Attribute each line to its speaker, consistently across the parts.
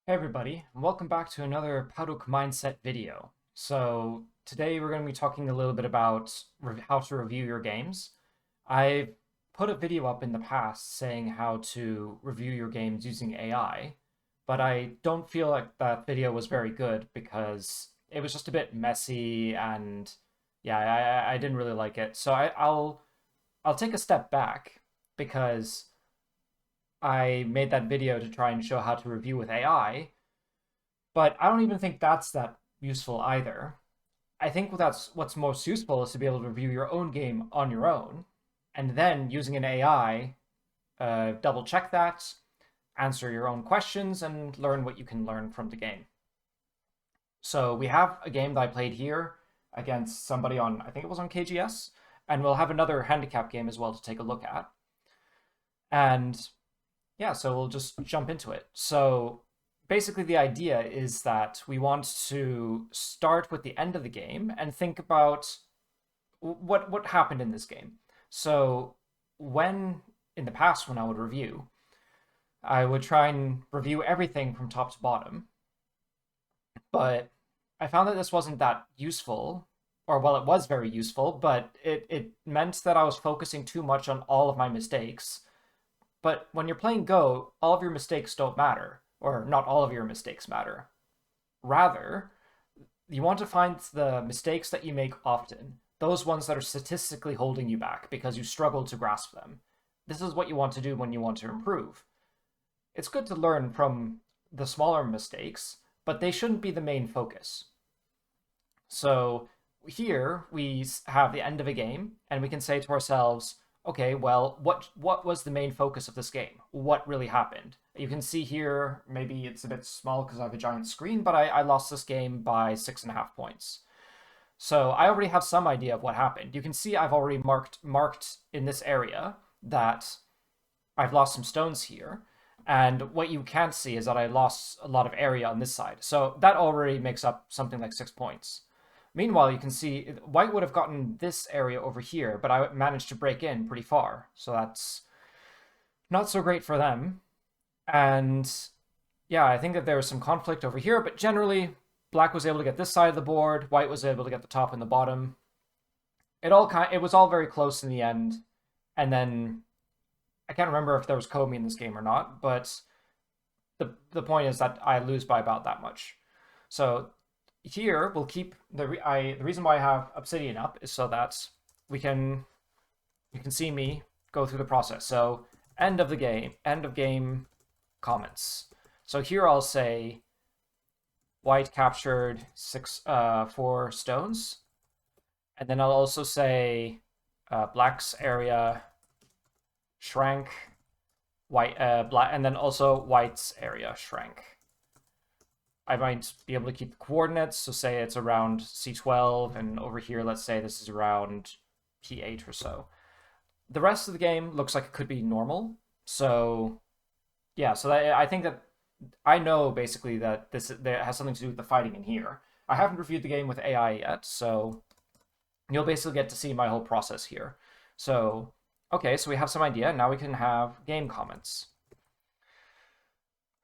Speaker 1: Hey everybody, and welcome back to another Baduk Mindset video. So today we're going to be talking a little bit about how to review your games. I've put a video up in the past saying how to review your games using AI, but I don't feel like that video was very good because it was just a bit messy and yeah, I didn't really like it. So I'll take a step back because I made that video to try and show how to review with AI, but I don't even think that's that useful either. I think that's what's most useful is to be able to review your own game on your own, and then using an AI, double check that, answer your own questions, and learn what you can learn from the game. So we have a game that I played here against somebody on, I think it was on KGS, and we'll have another handicap game as well to take a look at. And yeah, so we'll just jump into it. So basically the idea is that we want to start with the end of the game and think about what happened in this game. So when in the past when I would review, I would try and review everything from top to bottom, but I found that this wasn't that useful, or well, it was very useful, but it meant that I was focusing too much on all of my mistakes. But when you're playing Go, all of your mistakes don't matter, or not all of your mistakes matter. Rather, you want to find the mistakes that you make often, those ones that are statistically holding you back because you struggle to grasp them. This is what you want to do when you want to improve. It's good to learn from the smaller mistakes, but they shouldn't be the main focus. So here we have the end of a game, and we can say to ourselves, okay, well, what was the main focus of this game? What really happened? You can see here, maybe it's a bit small because I have a giant screen, but I lost this game by 6.5 points. So I already have some idea of what happened. You can see I've already marked in this area that I've lost some stones here. And what you can't see is that I lost a lot of area on this side. So that already makes up something like 6 points. Meanwhile, you can see white would have gotten this area over here, but I managed to break in pretty far. So that's not so great for them. And yeah, I think that there was some conflict over here, but generally, black was able to get this side of the board, white was able to get the top and the bottom. It was all very close in the end. And then I can't remember if there was Komi in this game or not, but the point is that I lose by about that much. So here we'll keep the reason why I have Obsidian up is so that we can you can see me go through the process. So end of game comments. So here I'll say white captured 4 stones, and then I'll also say black's area shrank, white black, and then also white's area shrank. I might be able to keep the coordinates, so say it's around C12, and over here, let's say this is around P8 or so. The rest of the game looks like it could be normal, so yeah, so I think that I know basically that that has something to do with the fighting in here. I haven't reviewed the game with AI yet, so you'll basically get to see my whole process here. So, okay, so we have some idea. Now we can have game comments.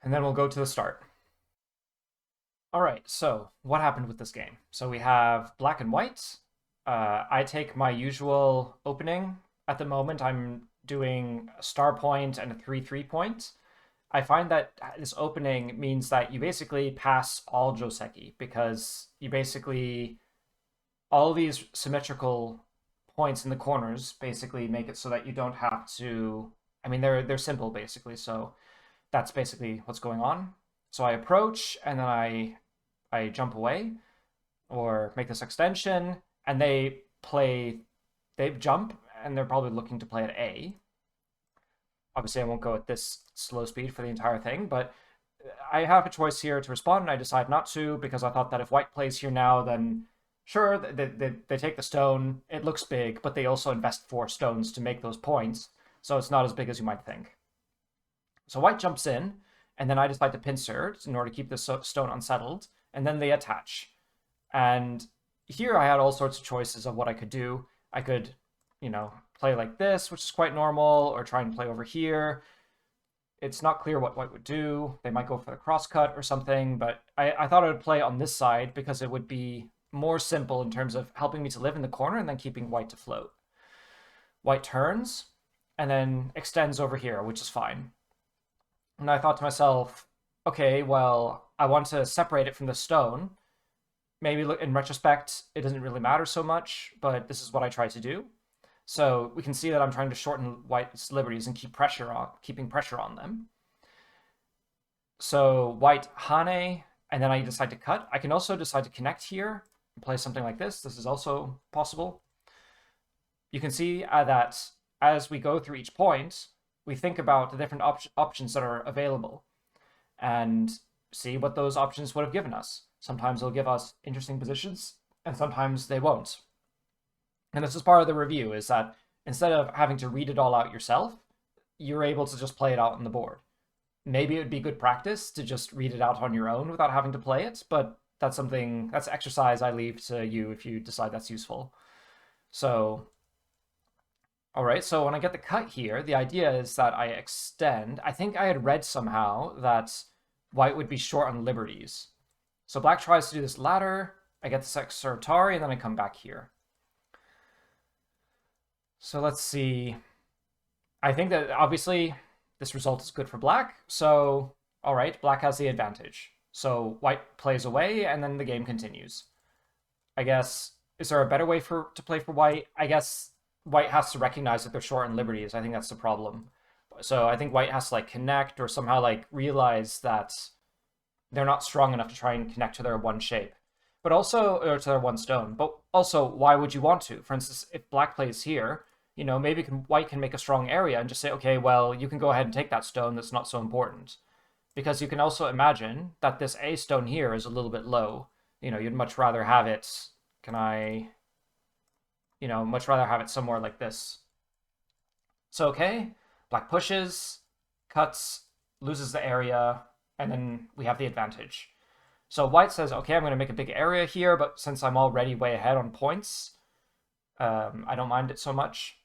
Speaker 1: And then we'll go to the start. All right, so what happened with this game? So we have black and white. I take my usual opening. At the moment, I'm doing a star point and a 3-3 point. I find that this opening means that you basically pass all Joseki because you basically all these symmetrical points in the corners basically make it so that you don't have to. I mean, they're simple basically, so that's basically what's going on. So I approach and then I jump away or make this extension, and they jump and they're probably looking to play at A. Obviously, I won't go at this slow speed for the entire thing, but I have a choice here to respond, and I decide not to because I thought that if white plays here now, then sure, they take the stone. It looks big, but they also invest 4 stones to make those points, so it's not as big as you might think. So white jumps in, and then I decide to pincer in order to keep the stone unsettled, and then they attach. And here I had all sorts of choices of what I could do. I could, play like this, which is quite normal, or try and play over here. It's not clear what white would do. They might go for the crosscut or something, but I thought I would play on this side because it would be more simple in terms of helping me to live in the corner and then keeping white to float. White turns and then extends over here, which is fine. And I thought to myself, okay, well, I want to separate it from the stone. Maybe in retrospect, it doesn't really matter so much, but this is what I tried to do. So we can see that I'm trying to shorten white's liberties and keeping pressure on them. So white hane, and then I decide to cut. I can also decide to connect here and play something like this. This is also possible. You can see that as we go through each point, we think about the different options that are available and see what those options would have given us. Sometimes they'll give us interesting positions, and sometimes they won't. And this is part of the review, is that instead of having to read it all out yourself, you're able to just play it out on the board. Maybe it would be good practice to just read it out on your own without having to play it, but that's exercise I leave to you if you decide that's useful. So, all right, so when I get the cut here, the idea is that I extend. I think I had read somehow that white would be short on liberties. So black tries to do this ladder, I get this extra Atari, and then I come back here. So let's see. I think that obviously this result is good for black. So, all right, black has the advantage. So white plays away, and then the game continues. I guess, is there a better way to play for white? I guess white has to recognize that they're short in liberties. I think that's the problem. So I think white has to like connect or somehow like realize that they're not strong enough to try and connect to their one shape. But also, or to their one stone. But also, why would you want to? For instance, if black plays here, you know, maybe white can make a strong area and just say, okay, well, you can go ahead and take that stone. That's not so important. Because you can also imagine that this A stone here is a little bit low. You know, you'd much rather have it, much rather have it somewhere like this. So, okay, black pushes, cuts, loses the area, and then we have the advantage. So white says, okay, I'm going to make a big area here, but since I'm already way ahead on points, I don't mind it so much.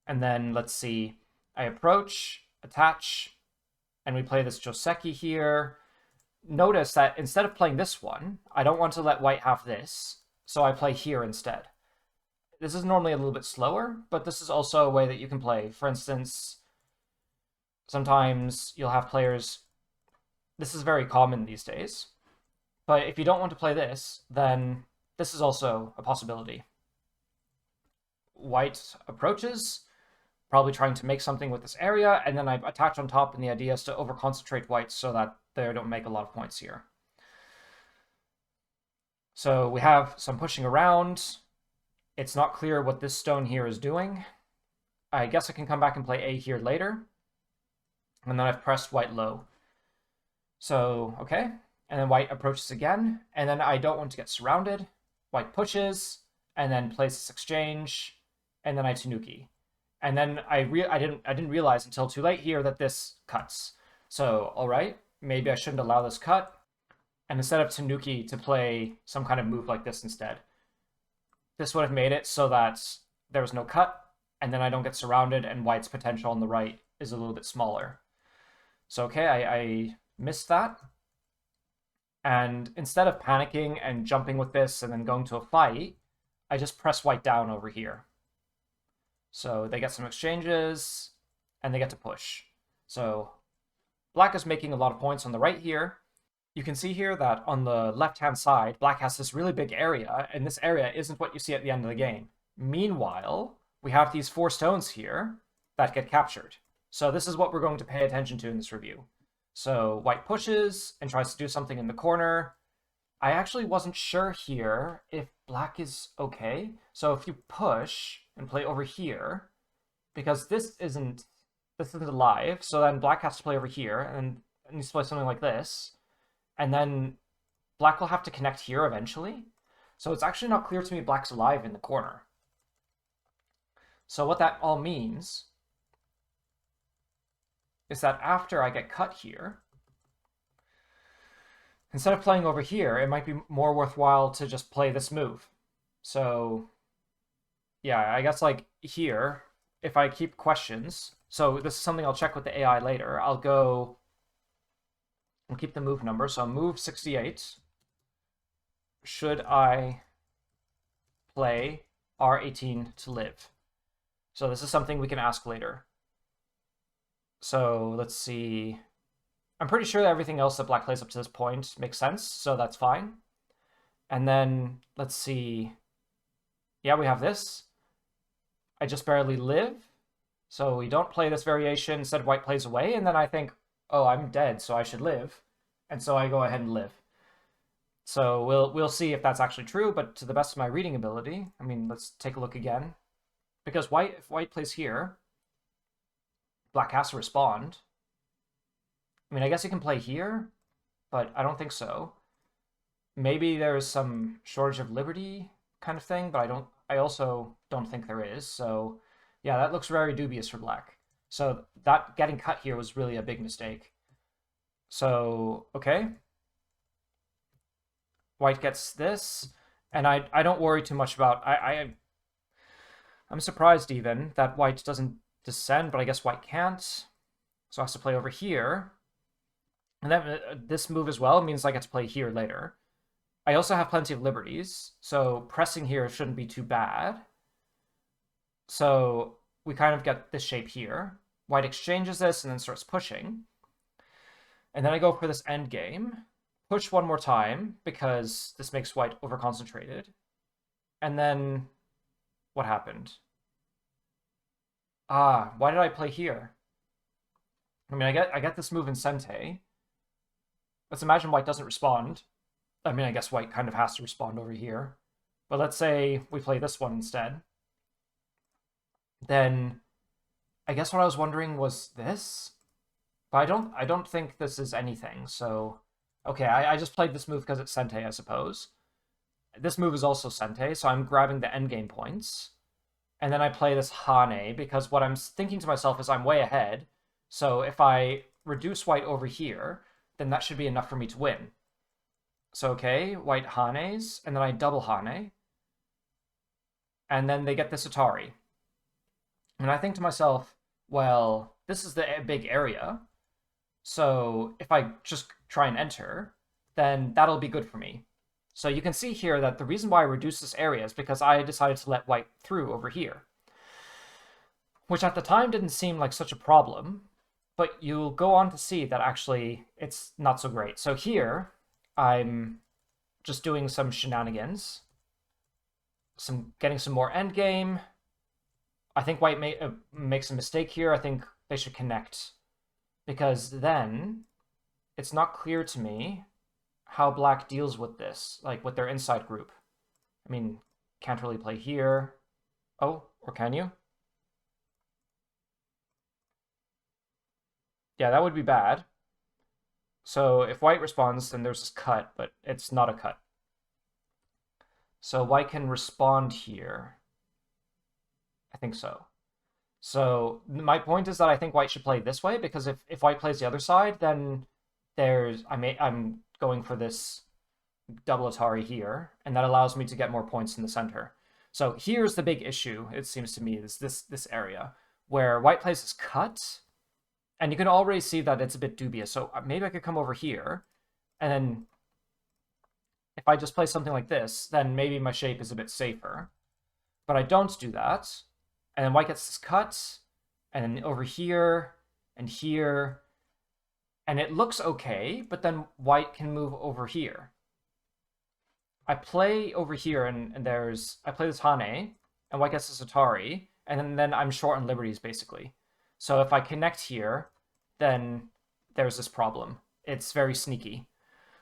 Speaker 1: And then let's see, I approach, attach, and we play this Joseki here. Notice that instead of playing this one, I don't want to let white have this, so I play here instead. This is normally a little bit slower, but this is also a way that you can play. For instance, sometimes you'll have players, this is very common these days, but if you don't want to play this, then this is also a possibility. White approaches, probably trying to make something with this area, and then I attach on top, and the idea is to over-concentrate white so that they don't make a lot of points here. So we have some pushing around. It's not clear what this stone here is doing. I guess I can come back and play A here later. And then I've pressed white low. So, okay. And then white approaches again. And then I don't want to get surrounded. White pushes, and then plays this exchange, and then I tanuki. And then I didn't realize until too late here that this cuts. So, all right, maybe I shouldn't allow this cut. And instead of tanuki, to play some kind of move like this instead. This would have made it so that there was no cut, and then I don't get surrounded, and white's potential on the right is a little bit smaller. So, okay, I missed that. And instead of panicking and jumping with this and then going to a fight, I just press white down over here. So they get some exchanges, and they get to push. So black is making a lot of points on the right here. You can see here that on the left-hand side, black has this really big area, and this area isn't what you see at the end of the game. Meanwhile, we have these 4 stones here that get captured. So this is what we're going to pay attention to in this review. So white pushes and tries to do something in the corner. I actually wasn't sure here if black is okay. So if you push and play over here, because this isn't alive, so then black has to play over here, and needs to play something like this, and then black will have to connect here eventually. So it's actually not clear to me black's alive in the corner. So what that all means is that after I get cut here, instead of playing over here, it might be more worthwhile to just play this move. So yeah, I guess like here, if I keep questions, So this is something I'll check with the AI later. I'll keep the move number. So move 68. Should I play R18 to live? So this is something we can ask later. So let's see. I'm pretty sure that everything else that black plays up to this point makes sense, so that's fine. And then let's see. Yeah, we have this. I just barely live. So we don't play this variation. Instead, white plays away, and then I think, oh, I'm dead, so I should live. And so I go ahead and live. So we'll see if that's actually true, but to the best of my reading ability, I mean, let's take a look again. Because if white plays here, black has to respond. I mean, I guess he can play here, but I don't think so. Maybe there's some shortage of liberty kind of thing, but I also don't think there is. So yeah, that looks very dubious for black. So that getting cut here was really a big mistake. So, okay. White gets this, and I don't worry too much about... I'm surprised even that white doesn't descend, but I guess white can't. So I have to play over here. And then this move as well means I get to play here later. I also have plenty of liberties, so pressing here shouldn't be too bad. So we kind of get this shape here. White exchanges this and then starts pushing. And then I go for this end game. Push one more time, because this makes white overconcentrated. And then what happened? Ah, why did I play here? I mean, I get this move in Sente. Let's imagine white doesn't respond. I mean, I guess white kind of has to respond over here. But let's say we play this one instead. Then I guess what I was wondering was this. But I don't think this is anything, so... Okay, I just played this move because it's Sente, I suppose. This move is also Sente, so I'm grabbing the endgame points. And then I play this Hane, because what I'm thinking to myself is I'm way ahead. So if I reduce white over here, then that should be enough for me to win. So okay, white Hanes, and then I double Hane. And then they get this Atari. And I think to myself, well, this is the big area. So if I just try and enter, then that'll be good for me. So you can see here that the reason why I reduced this area is because I decided to let white through over here. Which at the time didn't seem like such a problem, but you'll go on to see that actually it's not so great. So here, I'm just doing some shenanigans. Getting some more endgame. I think white makes a mistake here. I think they should connect. Because then it's not clear to me how black deals with this, like with their inside group. I mean, can't really play here. Oh, or can you? Yeah, that would be bad. So if white responds, then there's this cut, but it's not a cut. So white can respond here. I think so. So my point is that I think white should play this way, because if white plays the other side, then I'm going for this double Atari here, and that allows me to get more points in the center. So here's the big issue, it seems to me, is this area, where white plays this cut, and you can already see that it's a bit dubious. So maybe I could come over here, and then if I just play something like this, then maybe my shape is a bit safer. But I don't do that. And then white gets this cut, and then over here, and here. And it looks okay, but then white can move over here. I play over here, and I play this Hane, and white gets this Atari, and then I'm short on liberties, basically. So if I connect here, then there's this problem. It's very sneaky.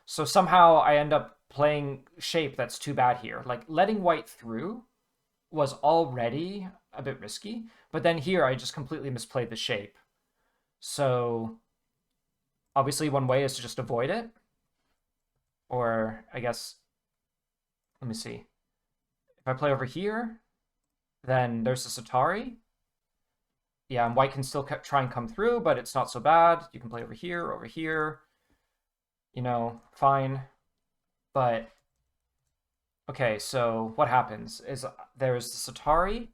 Speaker 1: So somehow I end up playing shape that's too bad here. Like, letting white through was already a bit risky, but then here I just completely misplayed the shape. So obviously one way is to just avoid it, or I guess, let me see. If I play over here, then there's this Atari. Yeah, and white can still try and come through, but it's not so bad. You can play over here, you know, fine. But okay, so what happens is there's this Atari,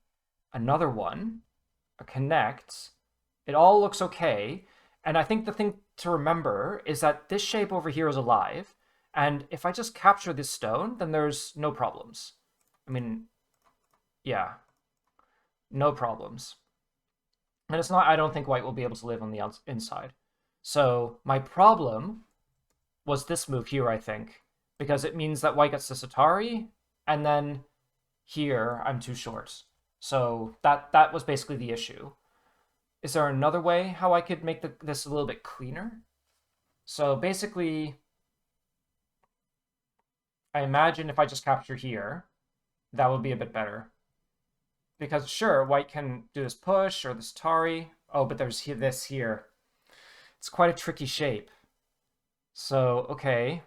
Speaker 1: another one, a connect, It all looks okay. And I think the thing to remember is that this shape over here is alive. And if I just capture this stone, then there's no problems. I mean, yeah, no problems. And it's not, I don't think white will be able to live on the inside. So my problem was this move here, I think, because it means that white gets this Atari, and then here I'm too short. So that was basically the issue. Is there another way how I could make this a little bit cleaner? So basically, I imagine if I just capture here, that would be a bit better. Because sure, white can do this push or this Atari. Oh, but there's this here. It's quite a tricky shape. So, okay.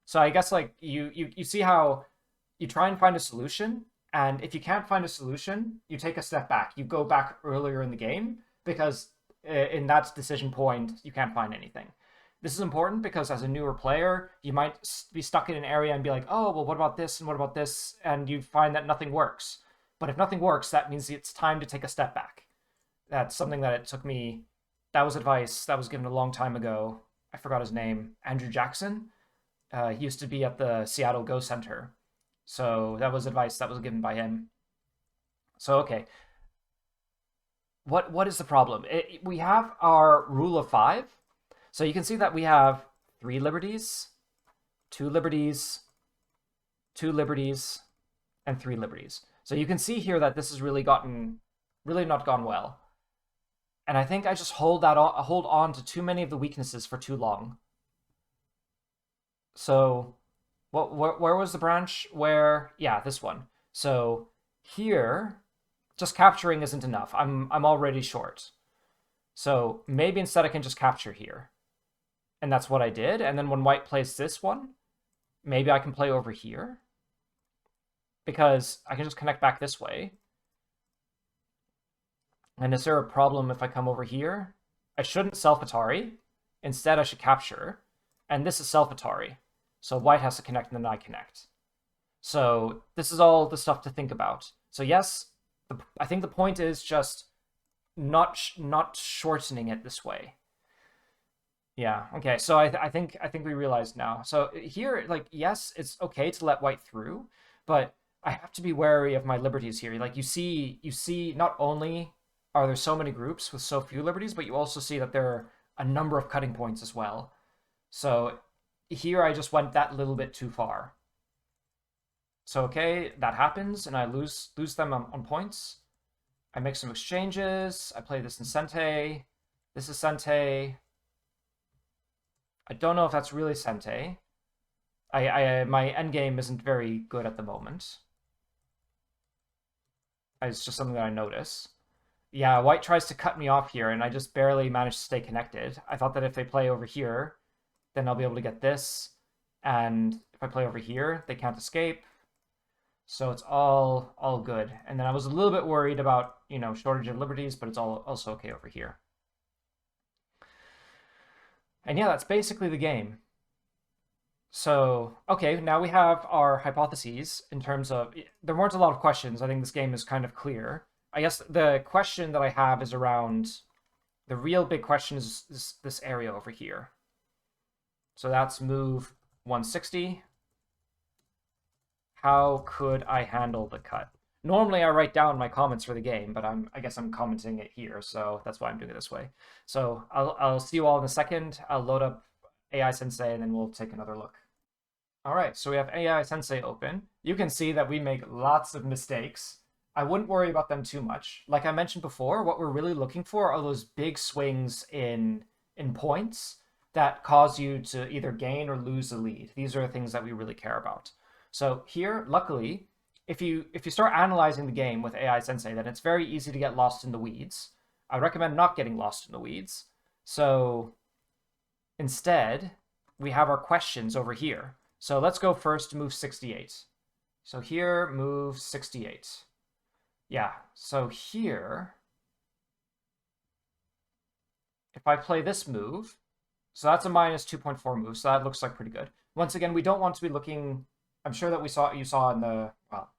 Speaker 1: So I guess like you see how you try and find a solution, and if you can't find a solution, you take a step back. You go back earlier in the game because in that decision point, you can't find anything. This is important because as a newer player, you might be stuck in an area and be like, oh, well, what about this and what about this? And you find that nothing works. But if nothing works, that means it's time to take a step back. That's something that it took me. That was advice that was given a long time ago. I forgot his name. Andrew Jackson. He used to be at the Seattle Go Center. So that was advice that was given by him. So, okay. What is the problem? We have our rule of 5. So you can see that we have 3 liberties, 2 liberties, 2 liberties, and 3 liberties. So you can see here that this has really not gone well. And I think I just hold on to too many of the weaknesses for too long. So where was the branch? Yeah, this one. So here, just capturing isn't enough. I'm already short. So maybe instead I can just capture here. And that's what I did. And then when white plays this one, maybe I can play over here. Because I can just connect back this way. And is there a problem if I come over here? I shouldn't self-Atari. Instead, I should capture. And this is self-Atari. So white has to connect and then I connect. So this is all the stuff to think about. So yes, I think the point is just not shortening it this way. Yeah, okay, so I think we realized now. So here, like, yes, it's okay to let white through, but I have to be wary of my liberties here. Like you see not only are there so many groups with so few liberties, but you also see that there are a number of cutting points as well. So here I just went that little bit too far. So okay, that happens, and I lose them on points. I make some exchanges. I play this in Sente. This is Sente. I don't know if that's really Sente. My endgame isn't very good at the moment. It's just something that I notice. Yeah, white tries to cut me off here, and I just barely manage to stay connected. I thought that if they play over here, then I'll be able to get this. And if I play over here, they can't escape. So it's all good. And then I was a little bit worried about, shortage of liberties, but it's also okay over here. And yeah, that's basically the game. So, okay, now we have our hypotheses in terms of, there weren't a lot of questions. I think this game is kind of clear. I guess the question that I have is around, the real big question is this area over here. So that's move 160. How could I handle the cut? Normally I write down my comments for the game, but I guess I'm commenting it here, so that's why I'm doing it this way. So I'll see you all in a second. I'll load up AI Sensei and then we'll take another look. All right, so we have AI Sensei open. You can see that we make lots of mistakes. I wouldn't worry about them too much. Like I mentioned before, what we're really looking for are those big swings in points that cause you to either gain or lose the lead. These are the things that we really care about. So here, luckily, if you start analyzing the game with AI Sensei, then it's very easy to get lost in the weeds. I recommend not getting lost in the weeds. So instead, we have our questions over here. So let's go first to move 68. So here, move 68. Yeah, so here, if I play this move, so that's a minus 2.4 move, so that looks like pretty good. Once again, we don't want to be looking, I'm sure that you saw in the, well,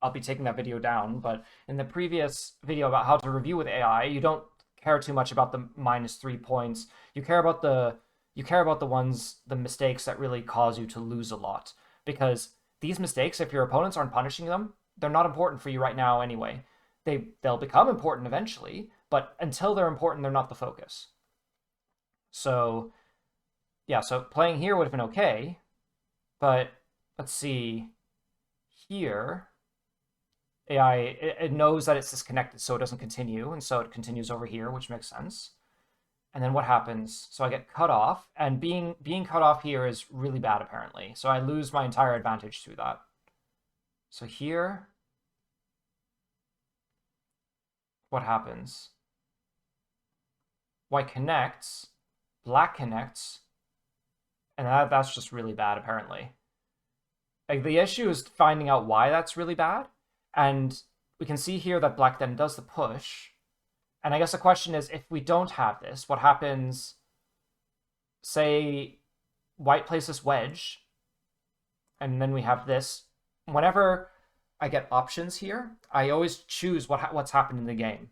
Speaker 1: I'll be taking that video down. But in the previous video about how to review with AI, you don't care too much about the -3 points. You care about the mistakes that really cause you to lose a lot. Because these mistakes, if your opponents aren't punishing them, they're not important for you right now anyway. They'll become important eventually, but until they're important, they're not the focus. So yeah, so playing here would have been okay, but let's see here. AI, it knows that it's disconnected, so it doesn't continue, and so it continues over here, which makes sense. And then what happens? So I get cut off, and being cut off here is really bad, apparently. So I lose my entire advantage through that. So here, what happens? White connects, black connects, and that's just really bad, apparently. Like, the issue is finding out why that's really bad, and we can see here that black then does the push. And I guess the question is, if we don't have this, what happens? Say white plays this wedge, and then we have this. Whenever I get options here, I always choose what's happened in the game.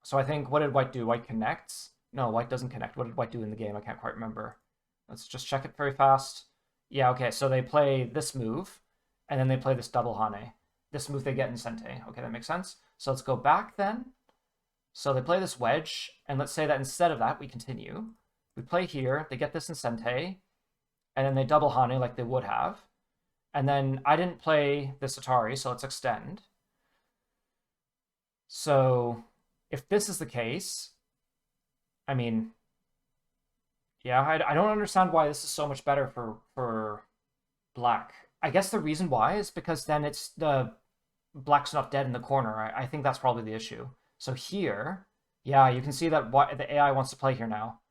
Speaker 1: So I think, what did white do? White connects? No, white doesn't connect. What did white do in the game? I can't quite remember. Let's just check it very fast. Yeah, okay, so they play this move, and then they play this double hane. This move they get in sente. Okay, that makes sense. So let's go back then. So they play this wedge, and let's say that instead of that, we continue. We play here, they get this in sente, and then they double hane like they would have. And then I didn't play this Atari, so let's extend. So if this is the case, I mean, yeah, I don't understand why this is so much better for black. I guess the reason why is because then it's the black's not dead in the corner. I think that's probably the issue. So here, yeah, you can see that the AI wants to play here now.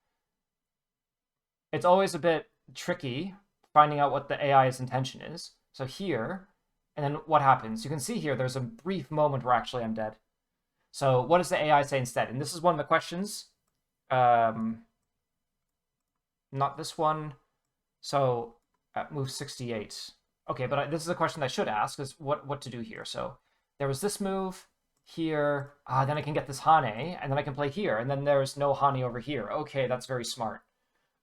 Speaker 1: It's always a bit tricky finding out what the AI's intention is. So here, and then what happens? You can see here there's a brief moment where actually I'm dead. So what does the AI say instead? And this is one of the questions. Not this one. So move 68. Okay, but this is a question I should ask, is what to do here. So there was this move here. Then I can get this hane, and then I can play here, and then there's no hane over here. Okay, that's very smart.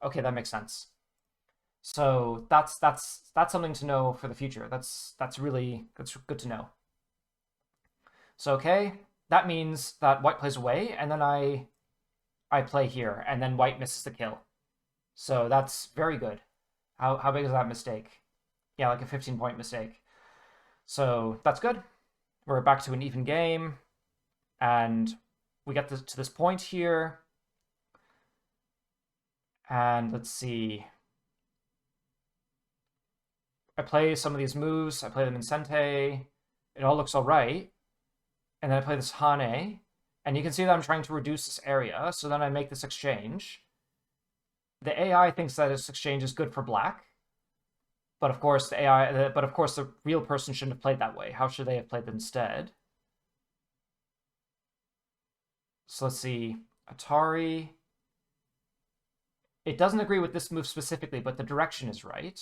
Speaker 1: Okay, that makes sense. So that's something to know for the future. That's good to know. So okay, that means that white plays away, and then I play here, and then white misses the kill. So that's very good. How big is that mistake? Yeah, like a 15-point mistake. So that's good. We're back to an even game, and we get to this point here. And let's see. I play some of these moves. I play them in sente. It all looks all right. And then I play this hane. And you can see that I'm trying to reduce this area. So then I make this exchange. The AI thinks that this exchange is good for black. But of course, the real person shouldn't have played that way. How should they have played instead? So let's see. Atari. It doesn't agree with this move specifically, but the direction is right.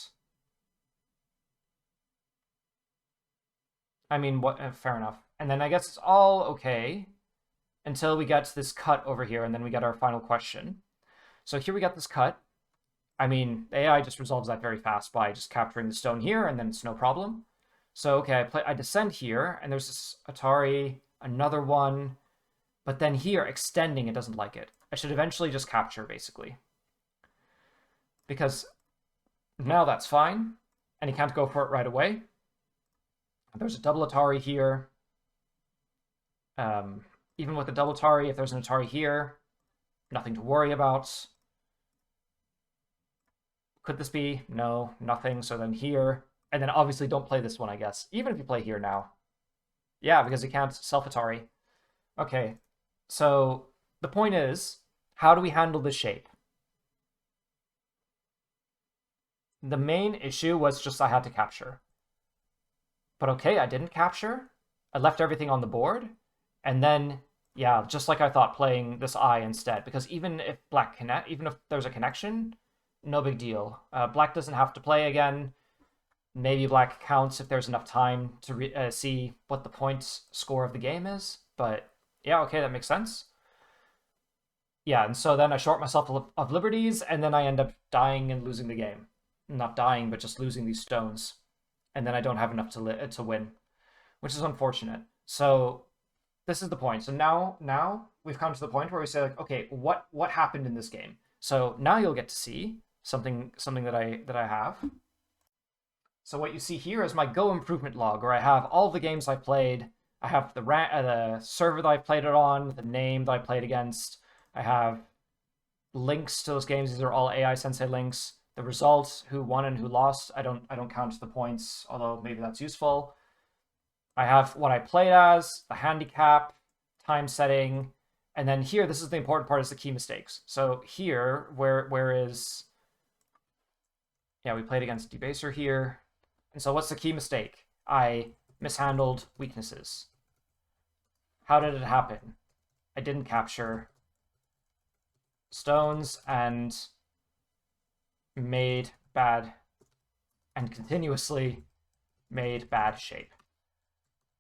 Speaker 1: I mean, fair enough. And then I guess it's all okay until we get to this cut over here, and then we get our final question. So here we got this cut. I mean, the AI just resolves that very fast by just capturing the stone here, and then it's no problem. So, okay, I descend here, and there's this Atari, another one, but then here, extending, it doesn't like it. I should eventually just capture, basically. Because now that's fine, and he can't go for it right away. There's a double Atari here. Even with the double Atari, if there's an Atari here, nothing to worry about. Could this be? No, nothing. So then here, and then obviously don't play this one, I guess. Even if you play here now. Yeah, because you can't self-Atari. Okay, so the point is, how do we handle this shape? The main issue was just I had to capture. But okay, I didn't capture. I left everything on the board. And then, yeah, just like I thought, playing this eye instead. Because even if even if there's a connection, no big deal. Black doesn't have to play again. Maybe black counts if there's enough time to see what the point score of the game is. But yeah, okay, that makes sense. Yeah, and so then I short myself of liberties, and then I end up dying and losing the game. Not dying, but just losing these stones, and then I don't have enough to win, which is unfortunate. So this is the point. So now we've come to the point where we say like, okay, what happened in this game? So now you'll get to see something that I have. So what you see here is my Go improvement log, where I have all the games I played. I have the server that I played it on, the name that I played against. I have links to those games. These are all AI Sensei links. The results, who won and who lost. I don't count the points, although maybe that's useful. I have what I played as, the handicap, time setting, and then here, this is the important part, is the key mistakes. So here, where is, yeah, we played against Debaser here. And so what's the key mistake? I mishandled weaknesses. How did it happen? I didn't capture stones and made bad, and continuously made bad shape.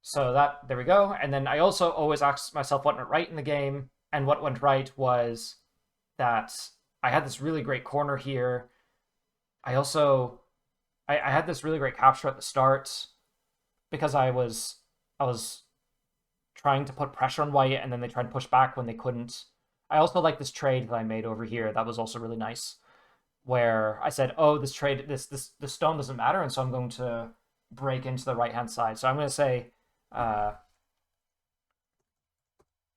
Speaker 1: So there we go. And then I also always ask myself what went right in the game. And what went right was that I had this really great corner here. I also, I had this really great capture at the start because I was trying to put pressure on white, and then they tried to push back when they couldn't. I also like this trade that I made over here. That was also really nice, where I said, oh, this trade, this stone doesn't matter, and so I'm going to break into the right-hand side. So I'm going to say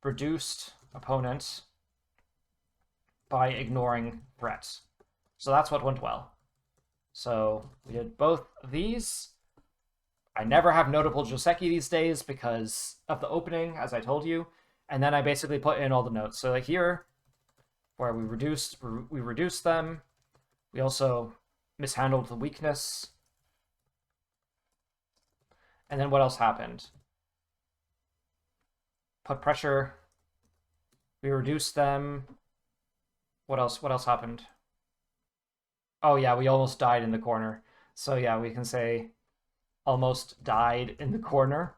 Speaker 1: reduced opponent by ignoring threats. So that's what went well. So we did both of these. I never have notable Joseki these days because of the opening, as I told you. And then I basically put in all the notes. So like here, where we reduced them. We also mishandled the weakness. And then what else happened? Put pressure. We reduced them. What else happened? Oh yeah, we almost died in the corner. So yeah, we can say almost died in the corner.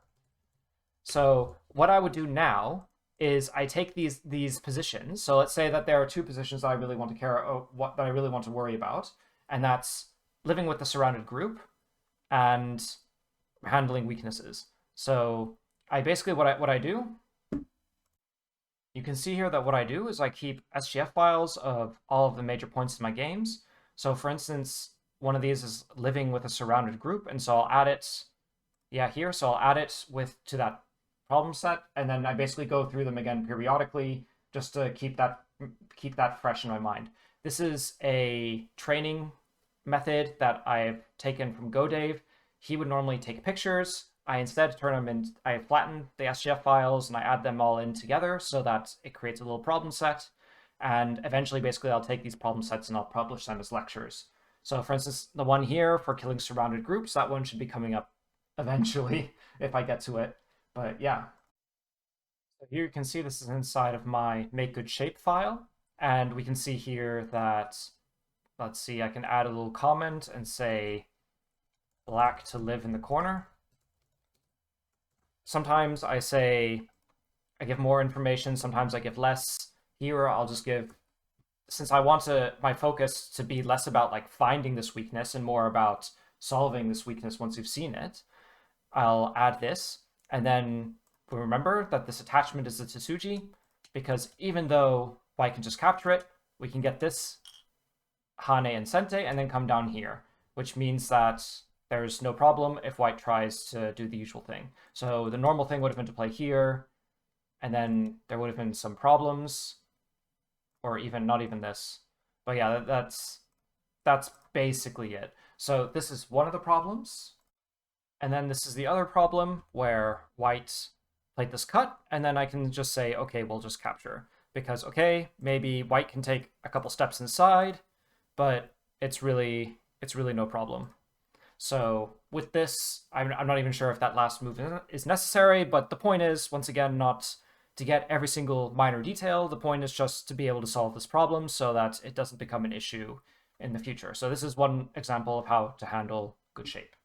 Speaker 1: So what I would do now is I take these positions. So let's say that there are two positions that I really want to that I really want to worry about, and that's living with the surrounded group and handling weaknesses. So I basically what I do, you can see here that what I do is I keep SGF files of all of the major points in my games. So for instance, one of these is living with a surrounded group, and so I'll add it, yeah, here. So I'll add it to that problem set, and then I basically go through them again periodically just to keep that fresh in my mind. This is a training method that I've taken from GoDave. He would normally take pictures. I instead turn them in, I flatten the SGF files and I add them all in together so that it creates a little problem set. And eventually, basically, I'll take these problem sets and I'll publish them as lectures. So for instance, the one here for killing surrounded groups, that one should be coming up eventually if I get to it. But yeah. So here you can see this is inside of my make good shape file. And we can see here that, let's see, I can add a little comment and say black to live in the corner. Sometimes I say I give more information, sometimes I give less. Here I'll just give, since I want my focus to be less about like finding this weakness and more about solving this weakness once you've seen it, I'll add this. And then we remember that this attachment is a Tsuji, because even though white can just capture it, we can get this Hane and Sente and then come down here, which means that there's no problem if white tries to do the usual thing. So the normal thing would have been to play here, and then there would have been some problems, or even not even this. But yeah, that's basically it. So this is one of the problems. And then this is the other problem where white played this cut, and then I can just say, okay, we'll just capture. Because, okay, maybe white can take a couple steps inside, but it's really no problem. So with this, I'm not even sure if that last move is necessary, but the point is, once again, not to get every single minor detail. The point is just to be able to solve this problem so that it doesn't become an issue in the future. So this is one example of how to handle good shape.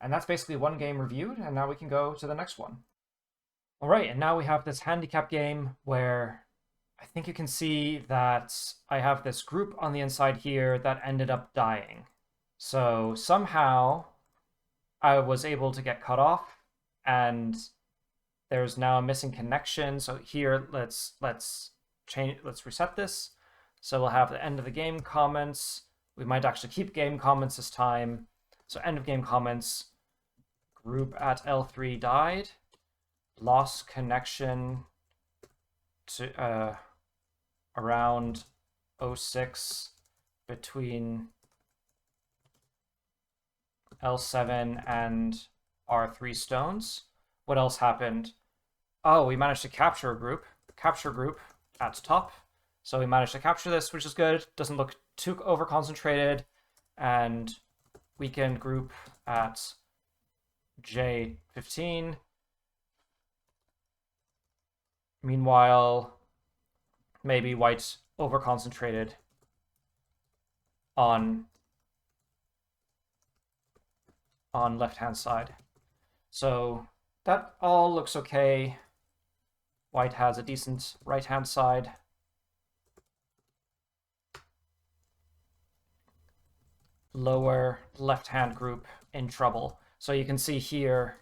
Speaker 1: And that's basically one game reviewed, and now we can go to the next one. All right, and now we have this handicap game where I think you can see that I have this group on the inside here that ended up dying. So somehow I was able to get cut off, and there's now a missing connection. So here, let's reset this. So we'll have the end of the game comments. We might actually keep game comments this time. So end of game comments, group at L3 died, lost connection to around 06 between L7 and R3 stones. What else happened? Oh, we managed to capture a group. Capture group at top. So we managed to capture this, which is good. Doesn't look too over-concentrated. And weakened group at J15. Meanwhile, maybe white over-concentrated on left-hand side. So that all looks okay. White has a decent right-hand side. Lower left-hand group in trouble. So you can see here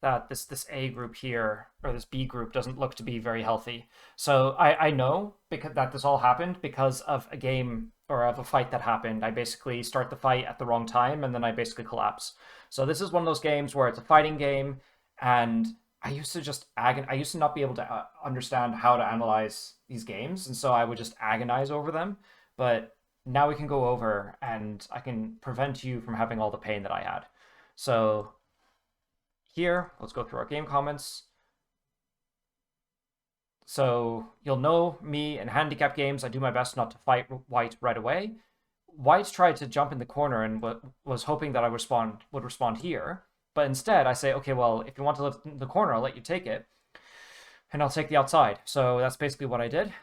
Speaker 1: that this A group here, or this B group, doesn't look to be very healthy. So I know that this all happened because of a game or of a fight that happened. I basically start the fight at the wrong time, and then I basically collapse. So this is one of those games where it's a fighting game, and I used to not be able to understand how to analyze these games, and so I would just agonize over them. But now we can go over, and I can prevent you from having all the pain that I had. So here, let's go through our game comments. So you'll know me in handicap games, I do my best not to fight white right away. White tried to jump in the corner and was hoping that I would respond here. But instead, I say, okay, well, if you want to live in the corner, I'll let you take it. And I'll take the outside. So that's basically what I did.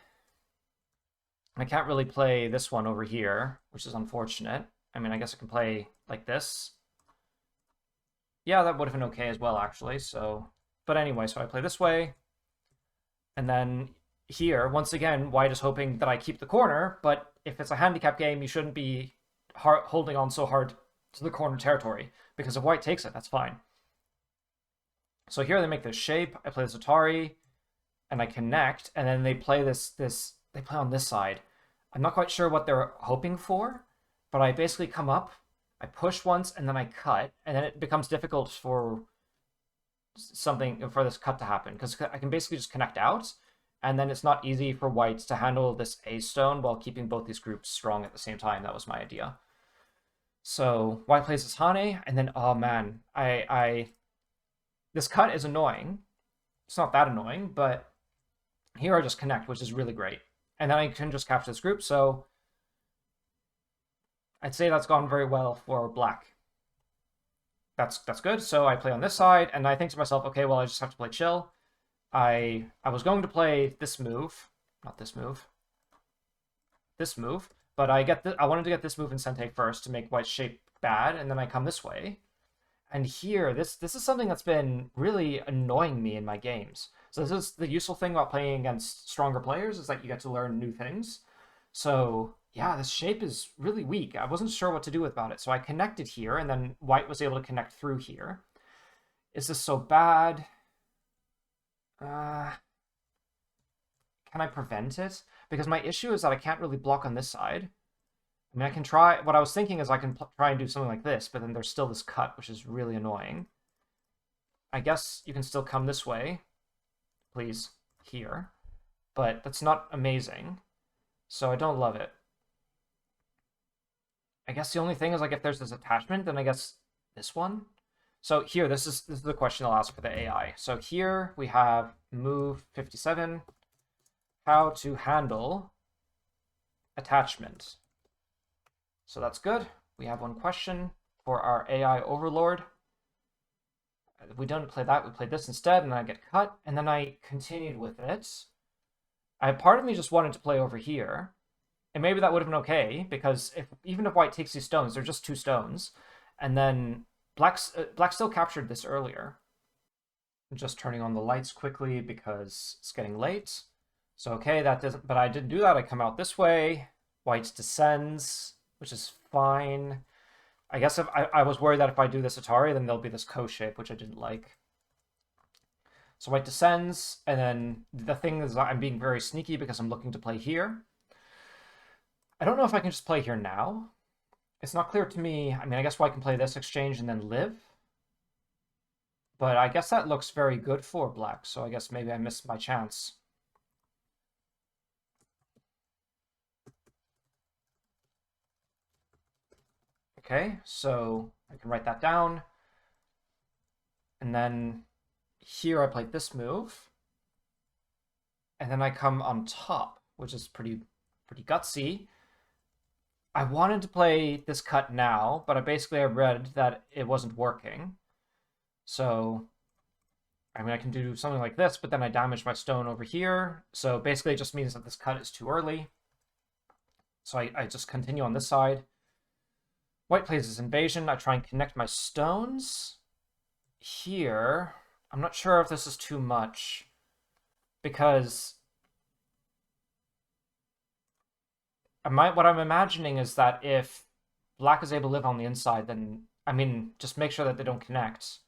Speaker 1: I can't really play this one over here, which is unfortunate. I mean, I guess I can play like this. Yeah, that would have been okay as well, actually. So, but anyway, so I play this way. And then here, once again, white is hoping that I keep the corner, but if it's a handicap game, you shouldn't be holding on so hard to the corner territory, because if white takes it, that's fine. So here they make this shape, I play this Atari, and I connect, and then they play they play on this side. I'm not quite sure what they're hoping for, but I basically come up, I push once, and then I cut, and then it becomes difficult for this cut to happen, because I can basically just connect out, and then it's not easy for whites to handle this A stone while keeping both these groups strong at the same time. That was my idea. So white plays this Hane, and then, oh man, this cut is annoying. It's not that annoying, but here I just connect, which is really great. And then I can just capture this group, so I'd say that's gone very well for black. That's good. So I play on this side, and I think to myself, okay, well, I just have to play chill. I was going to play this move, not this move, this move, but I wanted to get this move in Sente first to make white's shape bad, and then I come this way. And here, this is something that's been really annoying me in my games. So this is the useful thing about playing against stronger players, is that you get to learn new things. So yeah, this shape is really weak. I wasn't sure what to do about it. So I connected here, and then white was able to connect through here. Is this so bad? Can I prevent it? Because my issue is that I can't really block on this side. I mean, I can try. What I was thinking is I can try and do something like this, but then there's still this cut, which is really annoying. I guess you can still come this way, please, here. But that's not amazing. So I don't love it. I guess the only thing is, like, if there's this attachment, then I guess this one. So here, this is the question I'll ask for the AI. So here we have move 57, how to handle attachment. So that's good. We have one question for our AI overlord. We don't play that, we played this instead, and I get cut, and then I continued with it. Part of me just wanted to play over here, and maybe that would have been okay, because even if white takes these stones, they're just 2 stones, and then Black still captured this earlier. I'm just turning on the lights quickly because it's getting late. So okay, that doesn't, but I didn't do that. I come out this way. White descends, which is fine. I guess if I was worried that if I do this Atari, then there'll be this Co shape, which I didn't like. So white descends, and then the thing is I'm being very sneaky because I'm looking to play here. I don't know if I can just play here now. It's not clear to me. I mean, I guess white can play this exchange and then live. But I guess that looks very good for black, so I guess maybe I missed my chance. Okay, so I can write that down. And then here I played this move. And then I come on top, which is pretty gutsy. I wanted to play this cut now, but I read that it wasn't working. So, I mean, I can do something like this, but then I damage my stone over here. So basically it just means that this cut is too early. So I just continue on this side. White plays his invasion. I try and connect my stones. Here, I'm not sure if this is too much, because what I'm imagining is that if black is able to live on the inside, then, I mean, just make sure that they don't connect.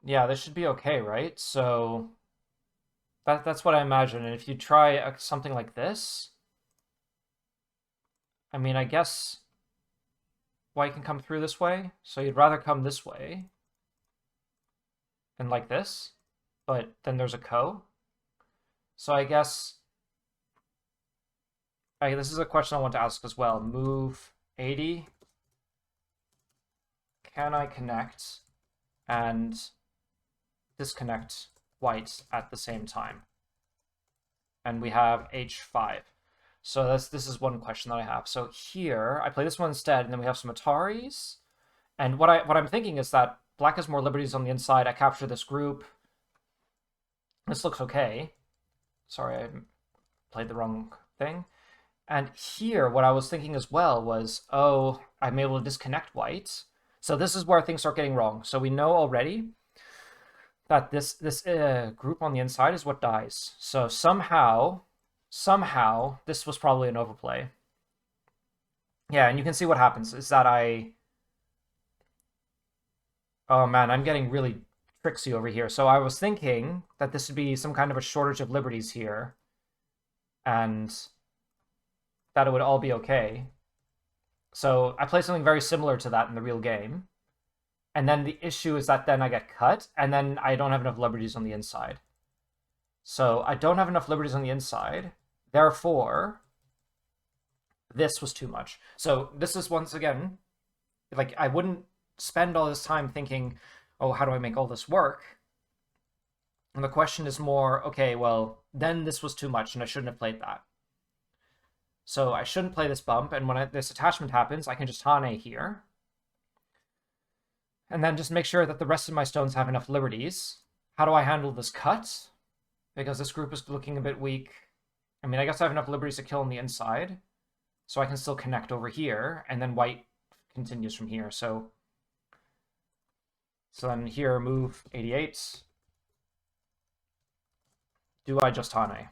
Speaker 1: Yeah, this should be okay, right? So that's what I imagine. And if you try something like this, I mean, I guess white can come through this way. So you'd rather come this way than like this, but then there's a Co. So I guess this is a question I want to ask as well. Move 80. Can I connect and disconnect white at the same time? And we have H5. So this is one question that I have. So here, I play this one instead, and then we have some Ataris. And what I'm thinking is that black has more liberties on the inside. I capture this group. This looks okay. Sorry, I played the wrong thing. And here, what I was thinking as well was, oh, I'm able to disconnect white. So this is where things start getting wrong. So we know already that this group on the inside is what dies. So somehow, this was probably an overplay. Yeah, and you can see what happens is that oh man, I'm getting really tricksy over here. So I was thinking that this would be some kind of a shortage of liberties here, and that it would all be okay. So I play something very similar to that in the real game. And then the issue is that then I get cut, and then I don't have enough liberties on the inside. So I don't have enough liberties on the inside. Therefore, this was too much. So this is, once again, like, I wouldn't spend all this time thinking, oh, how do I make all this work? And the question is more, okay, well, then this was too much, and I shouldn't have played that. So I shouldn't play this bump, and when this attachment happens, I can just Hane here. And then just make sure that the rest of my stones have enough liberties. How do I handle this cut? Because this group is looking a bit weak. I mean, I guess I have enough liberties to kill on the inside, so I can still connect over here, and then white continues from here. So then here, move 88. Do I just Hane?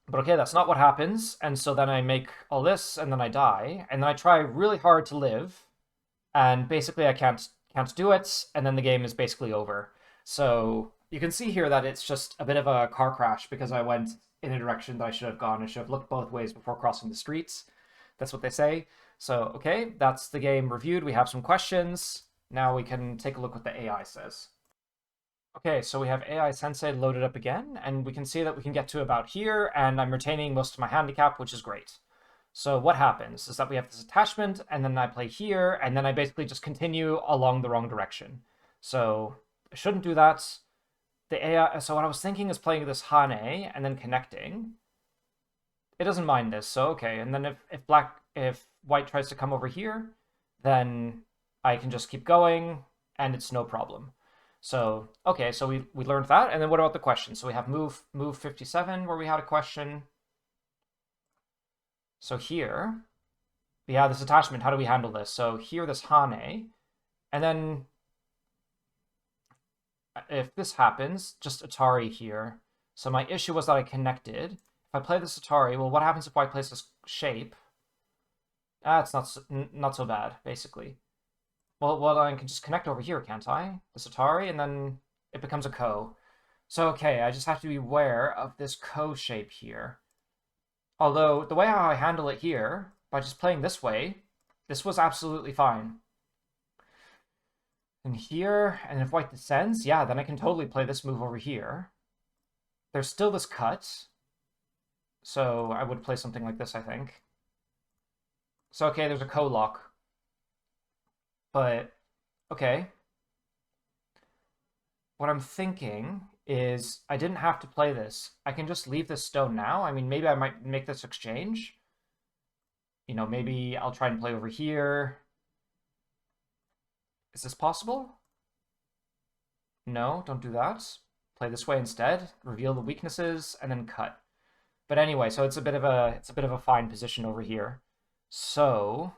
Speaker 1: But okay, that's not what happens, and so then I make all this, and then I die, and then I try really hard to live, and basically I can't do it, and then the game is basically over. So you can see here that it's just a bit of a car crash because I went in a direction that I should have gone. I should have looked both ways before crossing the streets. That's what they say. So, okay, that's the game reviewed. We have some questions. Now we can take a look what the AI says. Okay, so we have AI Sensei loaded up again, and we can see that we can get to about here, and I'm retaining most of my handicap, which is great. So what happens is that we have this attachment, and then I play here, and then I basically just continue along the wrong direction. So I shouldn't do that. The AI, so what I was thinking is playing this Hane and then connecting. It doesn't mind this, so okay. And then if white tries to come over here, then I can just keep going, and it's no problem. So, okay, so we learned that. And then what about the question? So we have move 57, where we had a question. So here, yeah, this attachment, how do we handle this? So here, this Hane, and then if this happens, just Atari here. So my issue was that I connected. If I play this Atari, well, what happens if I place this shape? It's not so bad, basically. Well, I can just connect over here, can't I? This Atari, and then it becomes a ko. So, okay, I just have to be aware of this ko shape here. Although, the way how I handle it here, by just playing this way, this was absolutely fine. And here, and if white descends, yeah, then I can totally play this move over here. There's still this cut, so I would play something like this, I think. So, okay, there's a ko lock. But, okay. What I'm thinking is I didn't have to play this. I can just leave this stone now. I mean, maybe I might make this exchange. You know, maybe I'll try and play over here. Is this possible? No, don't do that. Play this way instead. Reveal the weaknesses and then cut. But anyway, so it's a bit of a fine position over here. So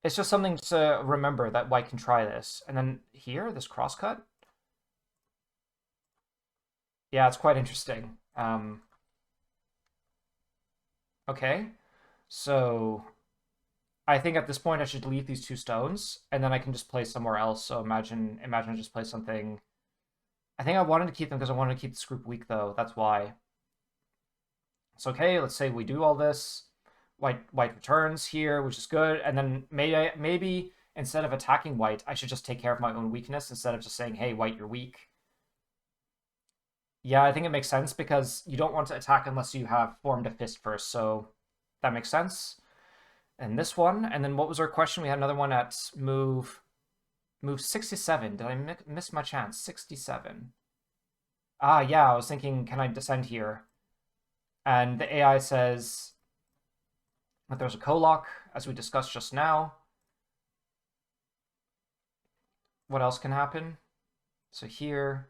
Speaker 1: it's just something to remember that white can try this. And then here, this crosscut. Yeah, it's quite interesting. Okay, so I think at this point I should leave these two stones, and then I can just play somewhere else. So imagine I just play something. I think I wanted to keep them because I wanted to keep this group weak, though. That's why. So okay, let's say we do all this. White returns here, which is good, and then maybe instead of attacking white, I should just take care of my own weakness instead of just saying, "Hey, white, you're weak." Yeah, I think it makes sense because you don't want to attack unless you have formed a fist first, so that makes sense. And this one, and then what was our question? We had another one at move 67. Did I miss my chance? 67. Ah, yeah, I was thinking, can I descend here? And the AI says that there's a ko-lock, as we discussed just now. What else can happen? So here,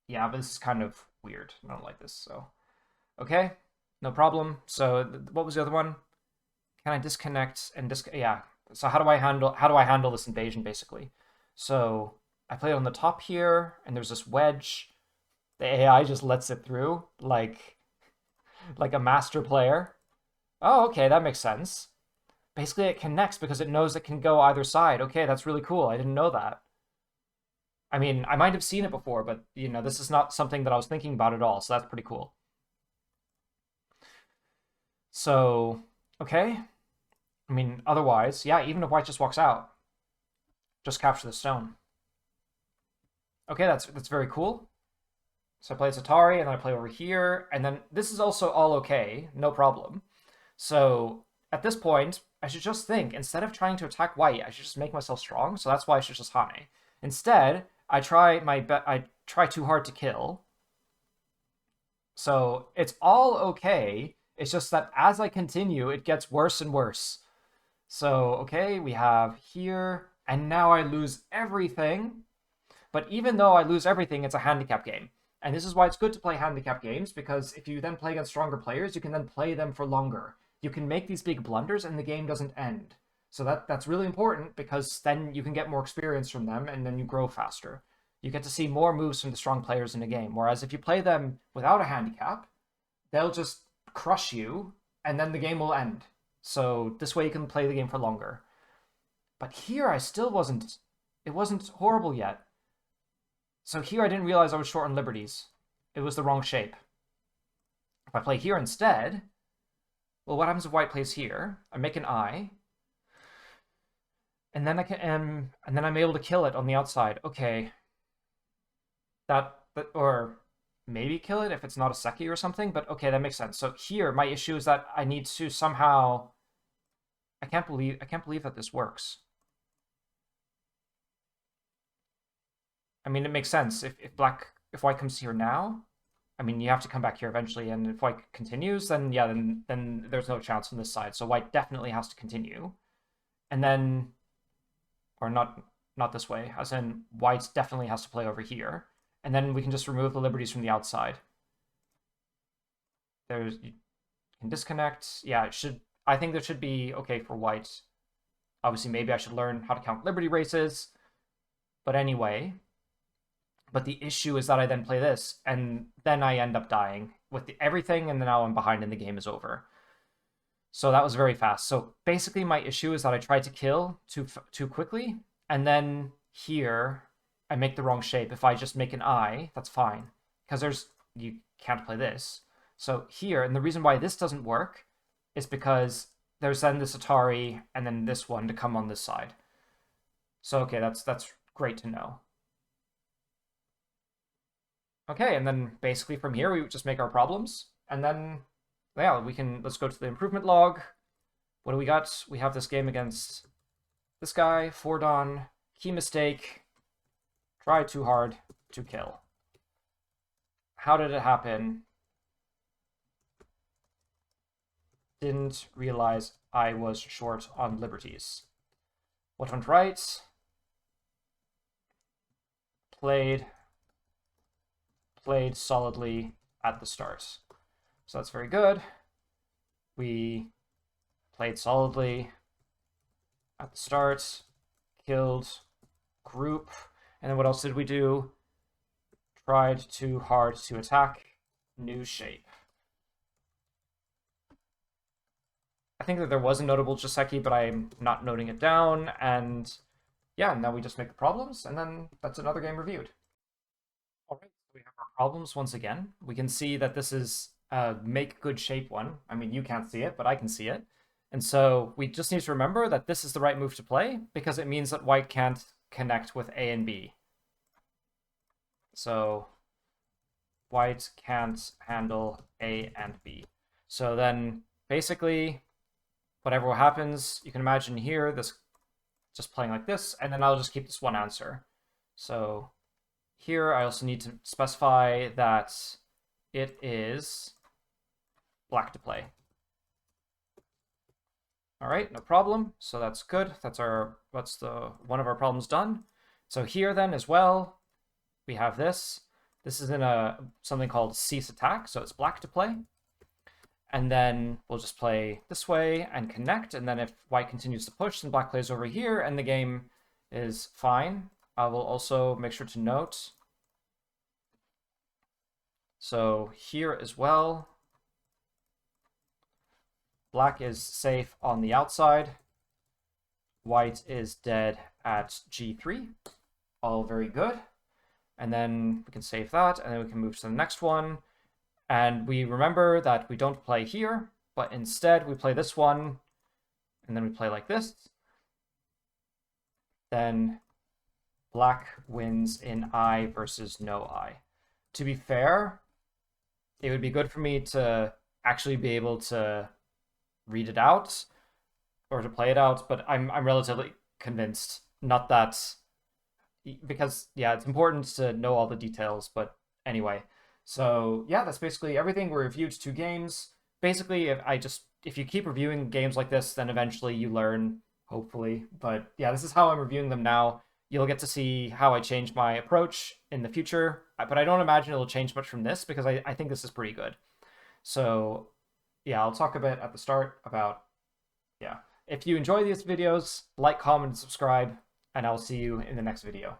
Speaker 1: yeah, but this is kind of weird. I don't like this, so. Okay, no problem. So what was the other one? Can I disconnect and yeah. So how do I handle this invasion, basically? So I play it on the top here, and there's this wedge. The AI just lets it through like a master player. Oh, okay, that makes sense. Basically, it connects because it knows it can go either side. Okay, that's really cool. I didn't know that. I mean, I might have seen it before, but you know, this is not something that I was thinking about at all. So that's pretty cool. So, okay. I mean, otherwise, yeah, even if white just walks out, just capture the stone. Okay, that's very cool. So I play Atari, and then I play over here, and then this is also all okay, no problem. So at this point, I should just think, instead of trying to attack white, I should just make myself strong, so that's why I should just Hane. Instead, I try too hard to kill. So it's all okay, it's just that as I continue, it gets worse and worse. So, okay, we have here, and now I lose everything. But even though I lose everything, it's a handicap game. And this is why it's good to play handicap games, because if you then play against stronger players, you can then play them for longer. You can make these big blunders and the game doesn't end. So that's really important because then you can get more experience from them and then you grow faster. You get to see more moves from the strong players in the game. Whereas if you play them without a handicap, they'll just crush you and then the game will end. So this way you can play the game for longer. But here I still wasn't, it wasn't horrible yet. So here I didn't realize I was short on liberties. It was the wrong shape. If I play here instead, well, what happens if white plays here? I make an eye. And then I can, and then I'm able to kill it on the outside. Okay. Or maybe kill it if it's not a Seki or something, but okay, that makes sense. So here, my issue is that I need to somehow, I can't believe that this works. I mean, it makes sense. If white comes here now, I mean, you have to come back here eventually, and if white continues, then yeah, then there's no chance on this side. So white definitely has to continue. And then, or not this way, as in white definitely has to play over here. And then we can just remove the liberties from the outside. you can disconnect. Yeah, I think there should be okay for white. Obviously, maybe I should learn how to count liberty races. But anyway, but the issue is that I then play this, and then I end up dying with everything, and then now I'm behind and the game is over. So that was very fast. So basically, my issue is that I tried to kill too quickly, and then here I make the wrong shape. If I just make an eye, that's fine, because you can't play this. So here, and the reason why this doesn't work is because there's then this Atari and then this one to come on this side. So okay, that's great to know. Okay, and then basically from here we just make our problems, and then yeah, let's go to the improvement log. What do we got? We have this game against this guy, Fordon, key mistake, try too hard to kill. How did it happen? Didn't realize I was short on liberties. What went right? Played solidly at the start. So that's very good. We played solidly at the start, killed group, and then what else did we do? Tried too hard to attack, new shape. I think that there was a notable Joseki, but I'm not noting it down, and yeah, now we just make the problems, and then that's another game reviewed. All right, so we have our problems once again. We can see that this is a make good shape one. I mean, you can't see it, but I can see it. And so we just need to remember that this is the right move to play because it means that white can't connect with A and B. So white can't handle A and B. So then basically whatever happens, you can imagine here, this just playing like this, and then I'll just keep this one answer. So here I also need to specify that it is black to play. All right, no problem. So that's good. That's one of our problems done. So here then as well, we have this. This is in something called cease attack, so it's black to play. And then we'll just play this way and connect. And then if white continues to push, then black plays over here and the game is fine. I will also make sure to note. So here as well, black is safe on the outside. White is dead at G3. All very good. And then we can save that, and then we can move to the next one. And we remember that we don't play here, but instead we play this one, and then we play like this. Then black wins in I versus no I. To be fair, it would be good for me to actually be able to read it out or to play it out, but I'm relatively convinced. Not that, because yeah, it's important to know all the details, but anyway. So yeah, that's basically everything. We reviewed 2 games. Basically, if you keep reviewing games like this, then eventually you learn, hopefully. But yeah, this is how I'm reviewing them now. You'll get to see how I change my approach in the future, but I don't imagine it'll change much from this because I think this is pretty good. So yeah, I'll talk a bit at the start about, yeah. If you enjoy these videos, like, comment, and subscribe, and I'll see you in the next video.